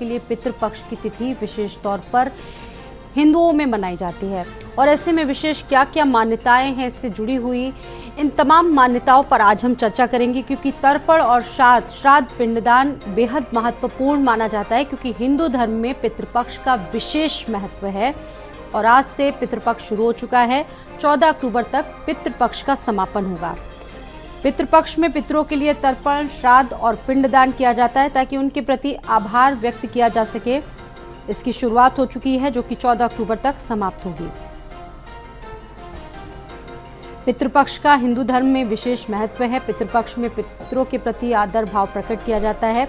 के लिए पितृपक्ष की तिथि विशेष तौर पर हिंदुओं में मनाई जाती है। और ऐसे में विशेष क्या क्या मान्यताएं हैं इससे जुड़ी हुई, इन तमाम मान्यताओं पर आज हम चर्चा करेंगे, क्योंकि तर्पण और श्राद्ध पिंडदान बेहद महत्वपूर्ण माना जाता है, क्योंकि हिंदू धर्म में पितृपक्ष का विशेष महत्व है। और आज से पितृपक्ष शुरू हो चुका है, 14 अक्टूबर तक पितृपक्ष का समापन होगा। पितृपक्ष में पितरों के लिए तर्पण, श्राद्ध और पिंडदान किया जाता है ताकि उनके प्रति आभार व्यक्त किया जा सके। इसकी शुरुआत हो चुकी है, जो कि 14 अक्टूबर तक समाप्त होगी। पितृपक्ष का हिंदू धर्म में विशेष महत्व है। पितृपक्ष में पितरों के प्रति आदर भाव प्रकट किया जाता है।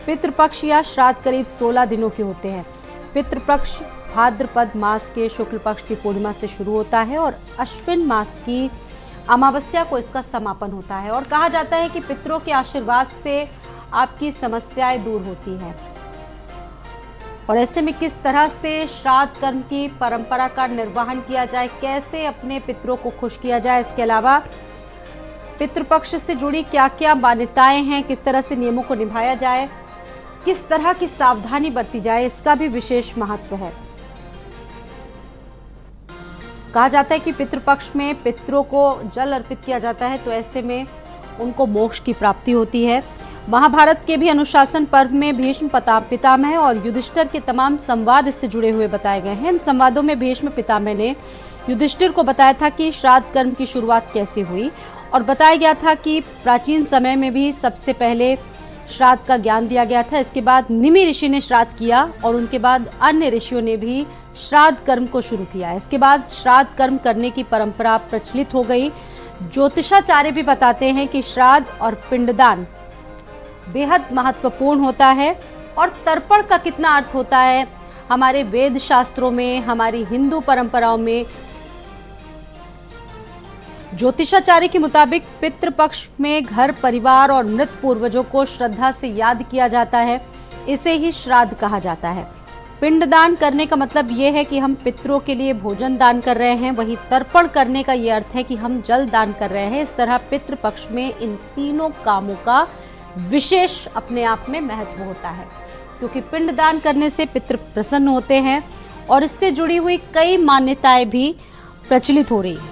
पितृपक्ष या श्राद्ध करीब 16 दिनों के होते हैं। पितृपक्ष भाद्रपद मास के शुक्ल पक्ष की पूर्णिमा से शुरू होता है और अश्विन मास की अमावस्या को इसका समापन होता है। और कहा जाता है कि पितरों के आशीर्वाद से आपकी समस्याएं दूर होती हैं। और ऐसे में किस तरह से श्राद्ध कर्म की परंपरा का निर्वहन किया जाए, कैसे अपने पितरों को खुश किया जाए, इसके अलावा पितृपक्ष से जुड़ी क्या क्या मान्यताएं हैं, किस तरह से नियमों को निभाया जाए, किस तरह की सावधानी बरती जाए, इसका भी विशेष महत्व है। कहा जाता है कि पितृपक्ष में पितरों को जल अर्पित किया जाता है, तो ऐसे में उनको मोक्ष की प्राप्ति होती है। महाभारत के भी अनुशासन पर्व में भीष्म पितामह और युधिष्ठिर के तमाम संवाद इससे जुड़े हुए बताए गए हैं। इन संवादों में भीष्म पितामह ने युधिष्ठिर को बताया था कि श्राद्ध कर्म की शुरुआत कैसे हुई, और बताया गया था कि प्राचीन समय में भी सबसे पहले श्राद्ध का ज्ञान दिया गया था। इसके बाद निमि ऋषि ने श्राद्ध किया और उनके बाद अन्य ऋषियों ने भी श्राद्ध कर्म को शुरू किया। इसके बाद श्राद्ध कर्म करने की परंपरा प्रचलित हो गई। ज्योतिषाचार्य भी बताते हैं कि श्राद्ध और पिंडदान बेहद महत्वपूर्ण होता है। और तर्पण का कितना अर्थ होता है, हमारे वेद शास्त्रों में, हमारी हिंदू परंपराओं में ज्योतिषाचार्य के मुताबिक पितृपक्ष में घर परिवार और मृत पूर्वजों को श्रद्धा से याद किया जाता है। इसे ही श्राद्ध कहा जाता है। पिंडदान करने का मतलब ये है कि हम पितरों के लिए भोजन दान कर रहे हैं, वहीं तर्पण करने का ये अर्थ है कि हम जल दान कर रहे हैं। इस तरह पितृपक्ष में इन तीनों कामों का विशेष अपने आप में महत्व होता है, क्योंकि पिंडदान करने से पितृ प्रसन्न होते हैं और इससे जुड़ी हुई कई मान्यताएं भी प्रचलित हो रही हैं।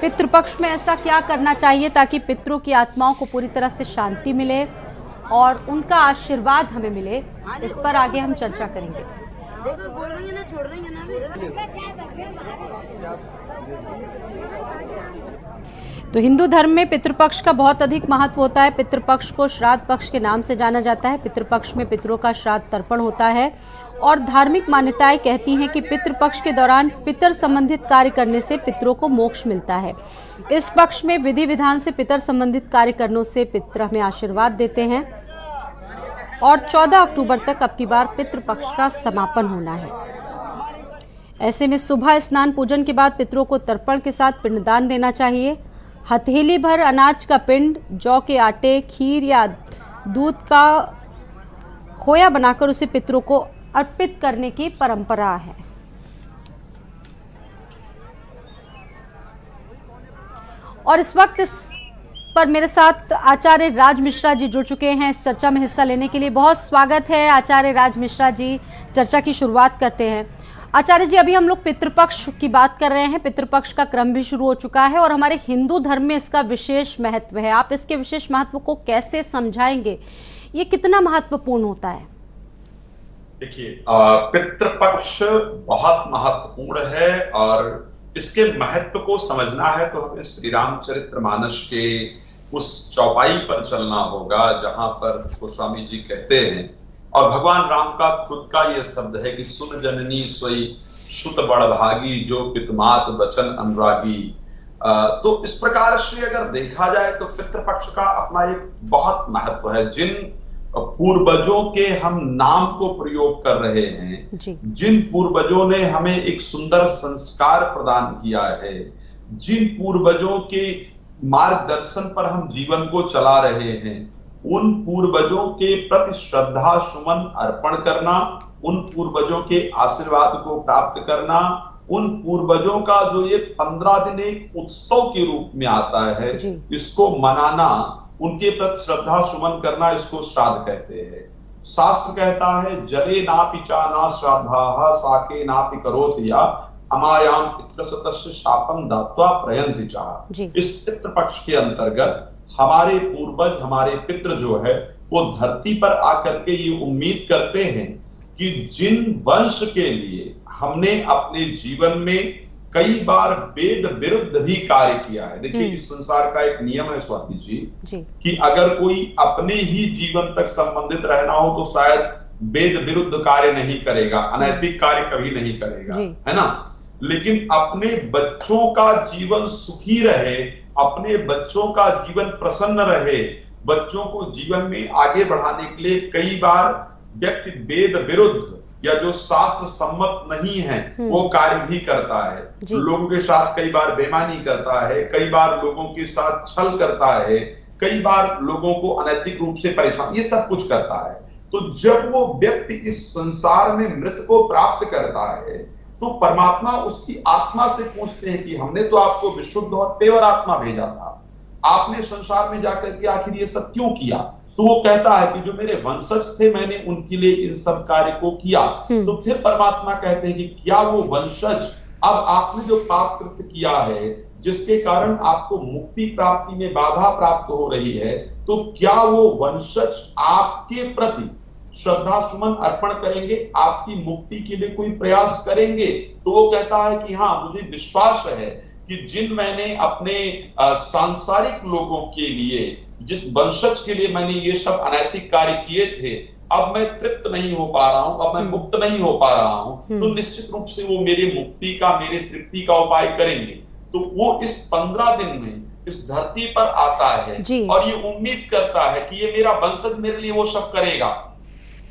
पितृपक्ष में ऐसा क्या करना चाहिए ताकि पितरों की आत्माओं को पूरी तरह से शांति मिले और उनका आशीर्वाद हमें मिले, इस पर आगे हम चर्चा करेंगे। तो हिंदू धर्म में पितृपक्ष का बहुत अधिक महत्व होता है। पितृपक्ष को श्राद्ध पक्ष के नाम से जाना जाता है। पितृपक्ष में पितरों का श्राद्ध तर्पण होता है और धार्मिक मान्यताएं कहती हैं कि पितृपक्ष के दौरान पितर संबंधित कार्य करने से पितरों को मोक्ष मिलता है। इस पक्ष में विधि विधान से पितर संबंधित कार्य करने से पितर हमें आशीर्वाद देते हैं। और 14 अक्टूबर तक अब की बार पितृपक्ष का समापन होना है। ऐसे में सुबह स्नान पूजन के बाद पितरों को तर्पण के साथ पिंडदान देना चाहिए। हथेली भर अनाज का पिंड, जौ के आटे, खीर या दूध का खोया बनाकर उसे पितरों को अर्पित करने की परंपरा है। और इस वक्त इस पर मेरे साथ आचार्य राज मिश्रा जी जुड़ चुके हैं इस चर्चा में हिस्सा लेने के लिए। बहुत स्वागत है आचार्य राज मिश्रा जी। चर्चा की शुरुआत करते हैं। आचार्य जी, अभी हम लोग पितृपक्ष की बात कर रहे हैं। पितृपक्ष का क्रम भी शुरू हो चुका है और हमारे हिंदू धर्म में इसका विशेष महत्व है। आप इसके विशेष महत्व को कैसे समझाएंगे, ये कितना महत्वपूर्ण होता है? देखिए, पितृपक्ष बहुत महत्वपूर्ण है और इसके महत्व को समझना है तो हमें श्री रामचरितमानस के उस चौपाई पर चलना होगा जहां पर गोस्वामी जी कहते हैं, और भगवान राम का खुद का यह शब्द है कि सुन जननी सोई सुत बड़भागी, जो पितुमात बचन अनुरागी। तो इस प्रकार से अगर देखा जाए तो पितृपक्ष का अपना एक बहुत महत्व है। जिन पूर्वजों के हम नाम को प्रयोग कर रहे हैं, जिन पूर्वजों ने हमें एक सुंदर संस्कार प्रदान किया है, जिन पूर्वजों के मार्गदर्शन पर हम जीवन को चला रहे हैं, उन पूर्वजों के प्रति श्रद्धा सुमन अर्पण करना, उन पूर्वजों के आशीर्वाद को प्राप्त करना, उन पूर्वजों का जो ये 15 दिन एक उत्सव के रूप में आता है, इसको मनाना उनके प्रति श्रद्धा सुमन करना, इसको श्राद्ध कहते हैं। शास्त्र कहता है जले नापि चाना श्राद्धाः साके नापि करोति या अमायाम पितृसतस्य शापम दात्वा प्रयन्ति च। इस पितृपक्ष के अंतर्गत हमारे पूर्वज, हमारे पितृ जो है वो धरती पर आकर के ये उम्मीद करते हैं कि जिन वंश के लिए हमने अपने जीवन में कई बार वेद विरुद्ध भी कार्य किया है। देखिए इस संसार का एक नियम है स्वाति जी कि अगर कोई अपने ही जीवन तक संबंधित रहना हो तो शायद वेद विरुद्ध कार्य नहीं करेगा, अनैतिक कार्य कभी नहीं करेगा, है ना। लेकिन अपने बच्चों का जीवन सुखी रहे, अपने बच्चों का जीवन प्रसन्न रहे, बच्चों को जीवन में आगे बढ़ाने के लिए कई बार व्यक्ति वेद विरुद्ध या जो शास्त्र सम्मत नहीं है वो कार्य भी करता है। लोगों के साथ कई बार बेईमानी करता है, कई बार लोगों के साथ छल करता है, कई बार लोगों को अनैतिक रूप से परेशान, ये सब कुछ करता है। तो जब वो व्यक्ति इस संसार में मृत को प्राप्त करता है तो परमात्मा उसकी आत्मा से पूछते हैं कि हमने तो आपको विशुद्ध और पेवर आत्मा भेजा था, आपने संसार में जाकर के आखिर ये सब क्यों किया। तो वो कहता है कि जो मेरे वंशज थे मैंने उनके लिए इन सब कार्य को किया। तो फिर परमात्मा कहते हैं कि क्या वो वंशज, अब आपने जो पाप कृत्य किया है जिसके कारण आपको मुक्ति प्राप्ति में बाधा प्राप्त हो रही है, तो क्या वो वंशज आपके प्रति श्रद्धा सुमन अर्पण करेंगे, आपकी मुक्ति के लिए कोई प्रयास करेंगे। तो वो कहता है कि हाँ, मुझे विश्वास है कि जिन मैंने अपने सांसारिक लोगों के लिए, जिस वंशज के लिए मैंने ये सब अनैतिक कार्य किए थे, अब मैं तृप्त नहीं हो पा रहा हूं, अब मैं मुक्त नहीं हो पा रहा हूं, तो निश्चित रूप से वो मेरे मुक्ति का, मेरे तृप्ति का उपाय करेंगे। तो वो इस 15 दिन में इस धरती पर आता है और ये उम्मीद करता है कि ये मेरा वंशज मेरे लिए वो सब करेगा।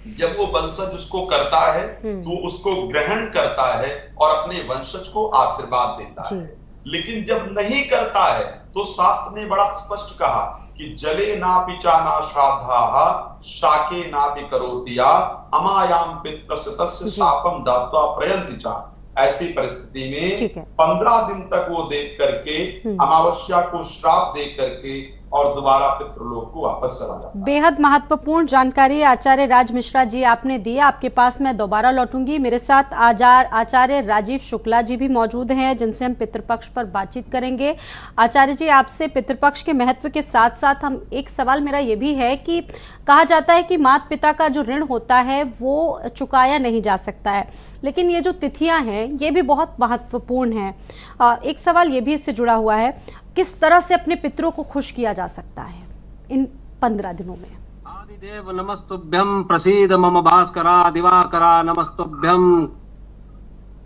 जब वो वंशज उसको करता है तो उसको ग्रहण करता है और अपने वंशज को आशीर्वाद देता है। लेकिन जब नहीं करता है तो शास्त्र ने बड़ा स्पष्ट कहा कि जले नापि चाना श्राद्धाः शाके नापि करोति या अमायाम पितृसतस्य शापम दात्वा प्रयन्ति च। ऐसी परिस्थिति में 15 दिन तक वो देख करके अमावस्या को श्राप दे करके और दोबारा पितृलोक को वापस चला जाता है। बेहद महत्वपूर्ण जानकारी आचार्य राज मिश्रा जी आपने दी। आपके पास मैं दोबारा लौटूंगी। मेरे साथ आचार्य राजीव शुक्ला जी भी मौजूद हैं जिनसे हम पितृपक्ष पर बातचीत करेंगे। आचार्य जी, आपसे पितृपक्ष के महत्व के साथ साथ हम एक सवाल मेरा ये भी है कि कहा जाता है कि माता पिता का जो ऋण होता है वो चुकाया नहीं जा सकता है, लेकिन ये जो तिथियां हैं ये भी बहुत महत्वपूर्ण हैं। एक सवाल ये भी इससे जुड़ा हुआ है, किस तरह से अपने पितरों को खुश किया जा सकता है इन 15 दिनों में? आदिदेव नमस्तुभ्यं प्रसीद मम भास्करा दिवाकरा नमस्तुभ्यं।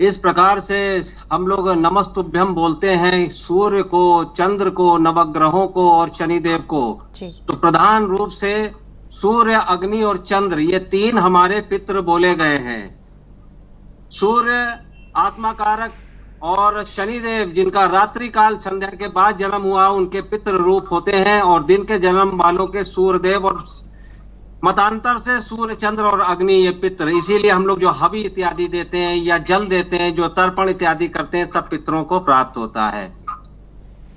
इस प्रकार से हम लोग नमस्तुभ्यं बोलते हैं सूर्य को, चंद्र को, नवग्रहों को और शनिदेव को। तो प्रधान रूप से सूर्य, अग्नि और चंद्र, ये 3 हमारे पितृ बोले गए हैं। सूर्य आत्मा कारक और शनिदेव जिनका रात्रि काल संध्या के बाद जन्म हुआ उनके पितृ रूप होते हैं, और दिन के जन्म वालों के सूर्यदेव और मतांतर से सूर्य, चंद्र और अग्नि ये पितृ। इसीलिए हम लोग जो हवि इत्यादि देते हैं या जल देते हैं, जो तर्पण इत्यादि करते हैं, सब पितरों को प्राप्त होता है।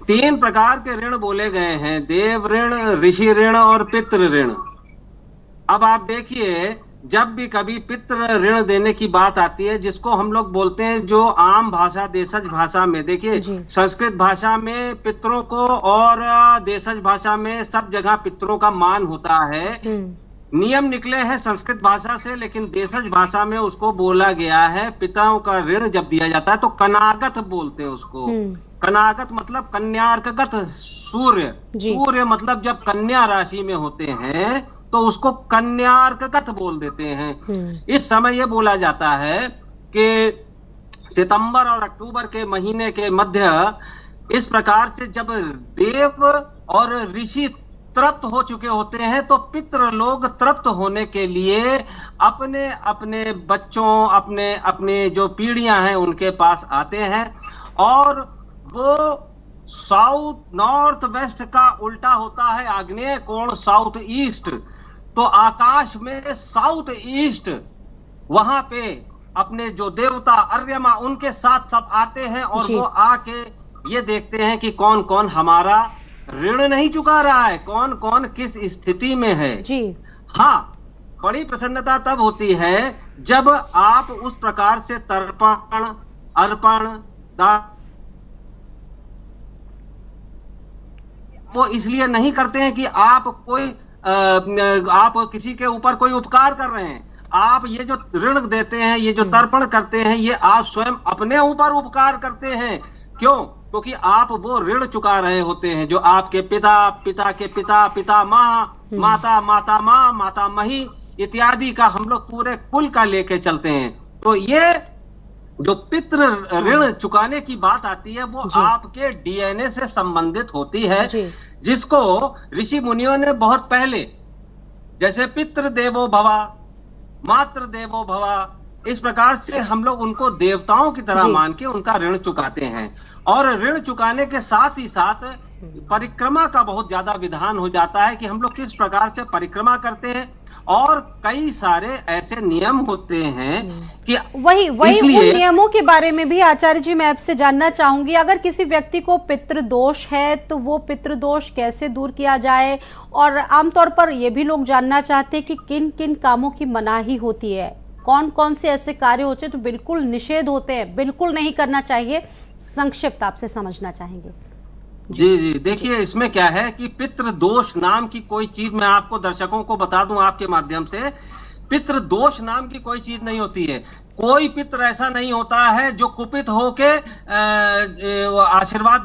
3 प्रकार के ऋण बोले गए हैं, देव ऋण, ऋषि ऋण और पितृ ऋण। अब आप देखिए, जब भी कभी पितृ ऋण देने की बात आती है, जिसको हम लोग बोलते हैं जो आम भाषा देशज भाषा में, देखिए संस्कृत भाषा में पितरों को और देशज भाषा में सब जगह पितरों का मान होता है। नियम निकले हैं संस्कृत भाषा से, लेकिन देशज भाषा में उसको बोला गया है पिताओं का ऋण जब दिया जाता है तो कनागत बोलते हैं उसको। कनागत मतलब कन्यार्कगत सूर्य, सूर्य मतलब जब कन्या राशि में होते हैं तो उसको कन्यार्कगत बोल देते हैं। इस समय यह बोला जाता है कि सितंबर और अक्टूबर के महीने के मध्य इस प्रकार से जब देव और ऋषि तृप्त हो चुके होते हैं तो पितृ लोग तृप्त होने के लिए अपने अपने बच्चों, अपने अपने जो पीढ़ियां हैं उनके पास आते हैं, और वो साउथ नॉर्थ वेस्ट का उल्टा होता है, आग्नेय कोण साउथ ईस्ट। तो आकाश में साउथ ईस्ट वहां पे अपने जो देवता अर्यमा उनके साथ सब आते हैं और वो आके ये देखते हैं कि कौन कौन हमारा ऋण नहीं चुका रहा है, कौन कौन किस स्थिति में है जी। हाँ, बड़ी प्रसन्नता तब होती है जब आप उस प्रकार से तर्पण, अर्पण, दान वो इसलिए नहीं करते हैं कि आप किसी के ऊपर कोई उपकार कर रहे हैं। आप ये जो ऋण देते हैं, ये जो तर्पण करते हैं, ये आप स्वयं अपने ऊपर उपकार करते हैं। क्यों? क्योंकि आप वो ऋण चुका रहे होते हैं जो आपके पिता, पिता के पिता, पिता माँ, माता, माता माँ, माता मही इत्यादि का हम लोग पूरे कुल का लेके चलते हैं। तो ये जो पितृ ऋण चुकाने की बात आती है वो आपके डीएनए से संबंधित होती है, जिसको ऋषि मुनियों ने बहुत पहले, जैसे पितृ देवो भवा, मातृ देवो भवा, इस प्रकार से हम लोग उनको देवताओं की तरह मान के उनका ऋण चुकाते हैं। और ऋण चुकाने के साथ ही साथ परिक्रमा का बहुत ज्यादा विधान हो जाता है कि हम लोग किस प्रकार से परिक्रमा करते हैं, और कई सारे ऐसे नियम होते हैं कि वही उन नियमों के बारे में भी आचार्य जी मैं आपसे जानना चाहूंगी। अगर किसी व्यक्ति को पितृदोष है तो वो पितृदोष कैसे दूर किया जाए, और आमतौर पर ये भी लोग जानना चाहते हैं कि किन किन कामों की मनाही होती है, कौन कौन से ऐसे कार्य होते हैं जो बिल्कुल निषेध होते हैं, बिल्कुल नहीं करना चाहिए। संक्षिप्त आपसे समझना चाहेंगे। जी, देखिए इसमें क्या है कि पितृदोष नाम की कोई चीज, मैं आपको दर्शकों को बता दूं आपके माध्यम से, पितृदोष नाम की कोई चीज नहीं होती है। कोई पितृ ऐसा नहीं होता है जो कुपित होके आशीर्वाद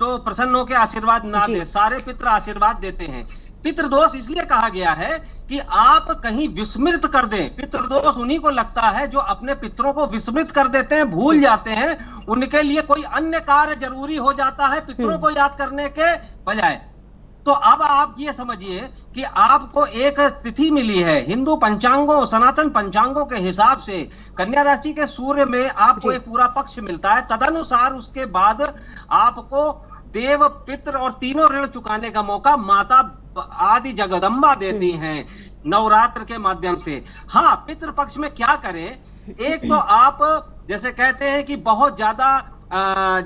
जो प्रसन्न होके आशीर्वाद ना दे, सारे पितृ आशीर्वाद देते हैं। पितृदोष इसलिए कहा गया है कि आप कहीं विस्मृत कर दें। पितृदोष उन्हीं को लगता है जो अपने पितरों को विस्मृत कर देते हैं, भूल जाते हैं, उनके लिए कोई अन्य कार्य जरूरी हो जाता है पितरों को याद करने के बजाय। तो अब आप ये समझिए कि आपको एक तिथि मिली है हिंदू पंचांगों, सनातन पंचांगों के हिसाब से, कन्या राशि के सूर्य में आपको एक पूरा पक्ष मिलता है। तदनुसार उसके बाद आपको देव, पितृ और तीनों ऋण चुकाने का मौका माता आदि जगदम्बा देती हैं नवरात्र के माध्यम से। हाँ, पितृ पक्ष में क्या करें? एक तो आप जैसे कहते हैं कि बहुत ज्यादा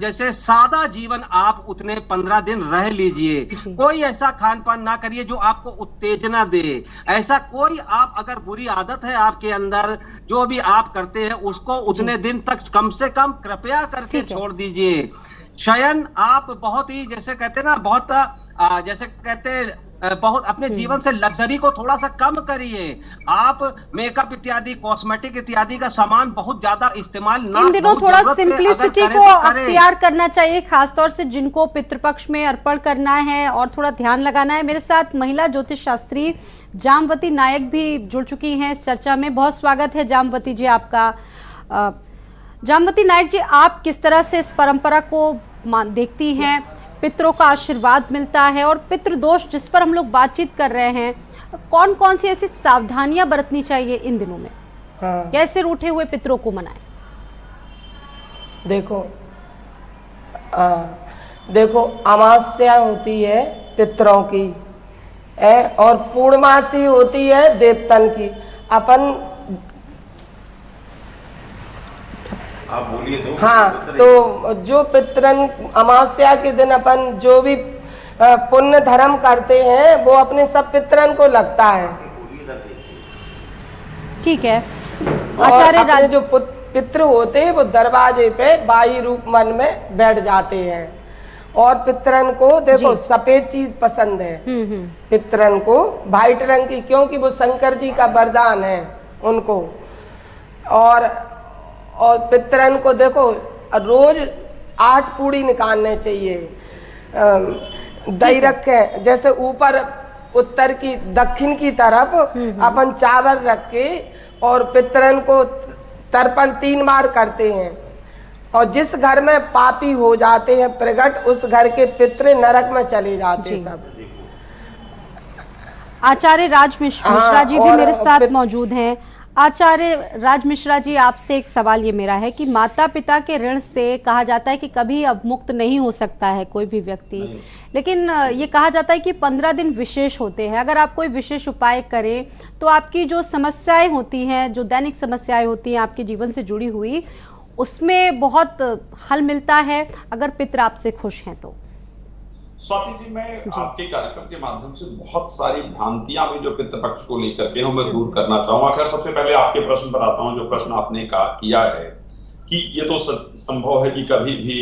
जैसे सादा जीवन आप उतने 15 दिन रह लीजिए, कोई ऐसा खान पान ना करिए जो आपको उत्तेजना दे। ऐसा कोई आप अगर बुरी आदत है आपके अंदर, जो भी आप करते हैं उसको उतने दिन तक कम से कम कृपया करके छोड़ दीजिए। शयन आप बहुत ही जैसे कहते हैं ना, बहुत जैसे कहते हैं बहुत अपने जीवन से लग्जरी को थोड़ा सा कम करिए। आप मेकअप इत्यादि, कॉस्मेटिक इत्यादि का सामान बहुत ज्यादा इस्तेमाल ना, इन दिनों थोड़ा सिंपलिसिटी को अख्तियार करना चाहिए, खासतौर से जिनको पितृपक्ष में अर्पण करना है और थोड़ा ध्यान लगाना है। मेरे साथ महिला ज्योतिष शास्त्री जामवती नायक भी जुड़ चुकी हैं इस चर्चा में। बहुत स्वागत है जामवती जी आपका। जामवती नायक जी, आप किस तरह से इस परंपरा को देखती हैं? पितरों का आशीर्वाद मिलता है और पितृदोष जिस पर हम लोग बातचीत कर रहे हैं, कौन कौन सी ऐसी सावधानियां बरतनी चाहिए इन दिनों में? कैसे रूठे हुए पितरों को मनाएं? देखो अमावस्या होती है पितरों की और पूर्णमासी होती है देवतन की। अपन आप बोलिए तो। हाँ, तो जो पितरन अमावस्या के दिन अपन जो भी पुण्य धर्म करते हैं वो अपने सब पितरन को लगता है। ठीक है। आचार्य जो पितृ होते हैं वो दरवाजे पे बाई रूप मन में बैठ जाते हैं, और पितरन को देखो सफेद चीज पसंद है। पितरन को व्हाइट रंग की, क्योंकि वो शंकर जी का वरदान है उनको। और पितरन को देखो रोज 8 पूड़ी निकालने चाहिए। दही रखे, जैसे ऊपर उत्तर की दक्षिण की तरफ अपन चावल रख के और पितरन को तर्पण 3 बार करते हैं। और जिस घर में पापी हो जाते हैं प्रगट, उस घर के पितृ नरक में चले जाते हैं सब। आचार्य राज मिश्रा जी भी मेरे साथ मौजूद हैं। आचार्य राज मिश्रा जी, आपसे एक सवाल ये मेरा है कि माता पिता के ऋण से कहा जाता है कि कभी अब मुक्त नहीं हो सकता है कोई भी व्यक्ति, लेकिन ये कहा जाता है कि 15 दिन विशेष होते हैं। अगर आप कोई विशेष उपाय करें तो आपकी जो समस्याएं होती हैं, जो दैनिक समस्याएं होती हैं आपके जीवन से जुड़ी हुई, उसमें बहुत हल मिलता है अगर पितर आपसे खुश हैं तो। स्वाति जी, मैं आपके कार्यक्रम के माध्यम से बहुत सारी भ्रांतियां भी जो पितृपक्ष को लेकर के हूं मैं दूर करना चाहूंगा। खैर, सबसे पहले आपके प्रश्न पर आता हूं। जो प्रश्न आपने किया है कि ये तो संभव है कि कभी भी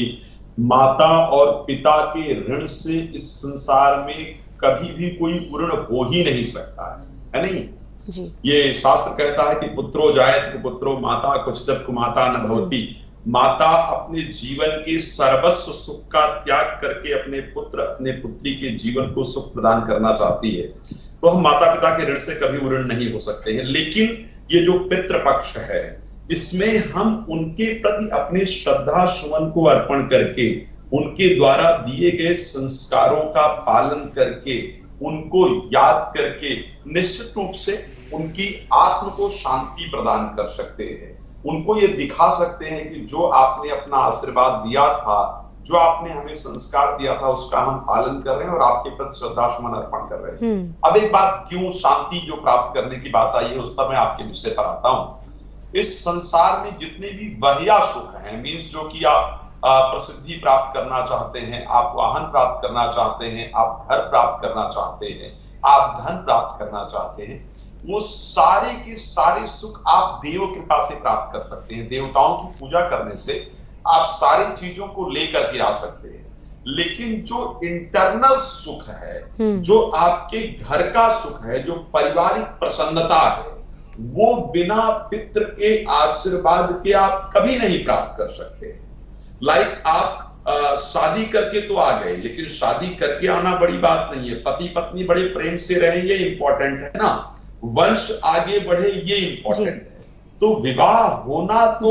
माता और पिता के ऋण से इस संसार में कभी भी कोई ऋण हो ही नहीं सकता है नहीं जी। ये शास्त्र कहता है कि पुत्रो जायत पुत्रो माता क्वचित् कुमाता न भवति। माता अपने जीवन के सर्वस्व सुख का त्याग करके अपने पुत्र अपने पुत्री के जीवन को सुख प्रदान करना चाहती है, तो हम माता पिता के ऋण से कभी ऋण नहीं हो सकते हैं। लेकिन ये जो पितृपक्ष है, इसमें हम उनके प्रति अपने श्रद्धा सुमन को अर्पण करके, उनके द्वारा दिए गए संस्कारों का पालन करके, उनको याद करके निश्चित रूप से उनकी आत्म को शांति प्रदान कर सकते हैं। उनको ये दिखा सकते हैं कि जो आपने अपना आशीर्वाद दिया था, जो आपने हमें संस्कार दिया था, उसका हम पालन कर रहे हैं और आपके प्रति श्रद्धा सुमन अर्पण कर रहे हैं। अब एक बात, क्यों शांति जो प्राप्त करने की बात आई है, उस पर मैं आपके विषय पर आता हूं। इस संसार में जितने भी बाह्य सुख हैं, मीन्स जो कि आप प्रसिद्धि प्राप्त करना चाहते हैं, आप वाहन प्राप्त करना चाहते हैं, आप घर प्राप्त करना चाहते हैं, आप धन प्राप्त करना चाहते हैं, वो सारे के सारे सुख आप देव कृपा से प्राप्त कर सकते हैं। देवताओं की पूजा करने से आप सारी चीजों को लेकर के आ सकते हैं। लेकिन जो इंटरनल सुख है, जो आपके घर का सुख है, जो पारिवारिक प्रसन्नता है, वो बिना पितृ के आशीर्वाद के आप कभी नहीं प्राप्त कर सकते। लाइक आप शादी करके तो आ गए, लेकिन शादी करके आना बड़ी बात नहीं है। पति पत्नी बड़े प्रेम से रहे, ये इंपॉर्टेंट है ना, वंश आगे बढ़े, ये इंपॉर्टेंट है। तो विवाह होना तो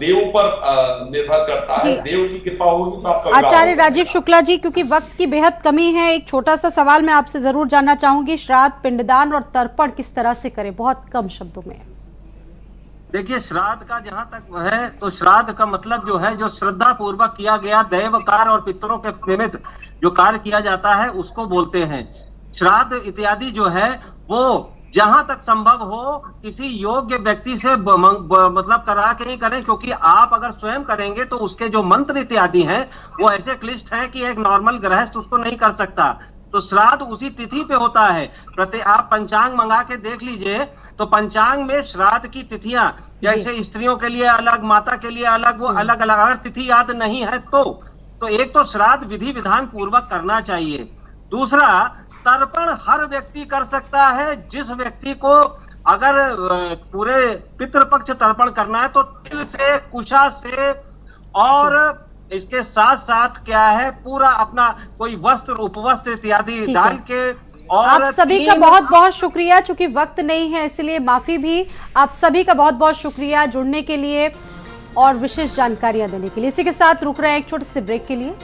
देव पर निर्भर करता है। देव की कृपा होगी तो आपका आचार्य राजीव शुक्ला जी, क्योंकि वक्त की बेहद कमी है, एक छोटा सा सवाल मैं आपसे जरूर जानना चाहूंगी। श्राद्ध, पिंडदान और तर्पण किस तरह से करें, बहुत कम शब्दों में? देखिए, श्राद्ध का जहां तक है तो श्राद्ध का मतलब जो है, जो श्रद्धा पूर्वक किया गया दैव कार्य और पितरों के निमित्त जो कार्य किया जाता है, उसको बोलते हैं श्राद्ध इत्यादि। जो है वो जहां तक संभव हो किसी योग्य व्यक्ति से मतलब करा के ही करें, क्योंकि आप अगर स्वयं करेंगे तो उसके जो मंत्र इत्यादि हैं वो ऐसे क्लिष्ट हैं कि एक नॉर्मल गृहस्थ उसको नहीं कर सकता। तो श्राद्ध उसी तिथि पे होता है। आप पंचांग मंगा के देख लीजिए तो पंचांग में श्राद्ध की तिथियां जैसे स्त्रियों के लिए अलग, माता के लिए अलग, वो अलग अलग। अगर तिथि याद नहीं है तो एक तो श्राद्ध विधि विधान पूर्वक करना चाहिए। दूसरा, तर्पण हर व्यक्ति कर सकता है। जिस व्यक्ति को अगर पूरे पितृपक्ष तर्पण करना है तो तिल से, कुशा से, और इसके साथ साथ क्या है, पूरा अपना कोई वस्त्र, उपवस्त्र इत्यादि डाल के। और आप सभी का बहुत बहुत शुक्रिया। चूंकि वक्त नहीं है इसलिए माफी भी। आप सभी का बहुत बहुत शुक्रिया जुड़ने के लिए और विशेष जानकारियां देने के लिए। इसी के साथ रुक रहे हैं एक छोटे से ब्रेक के लिए।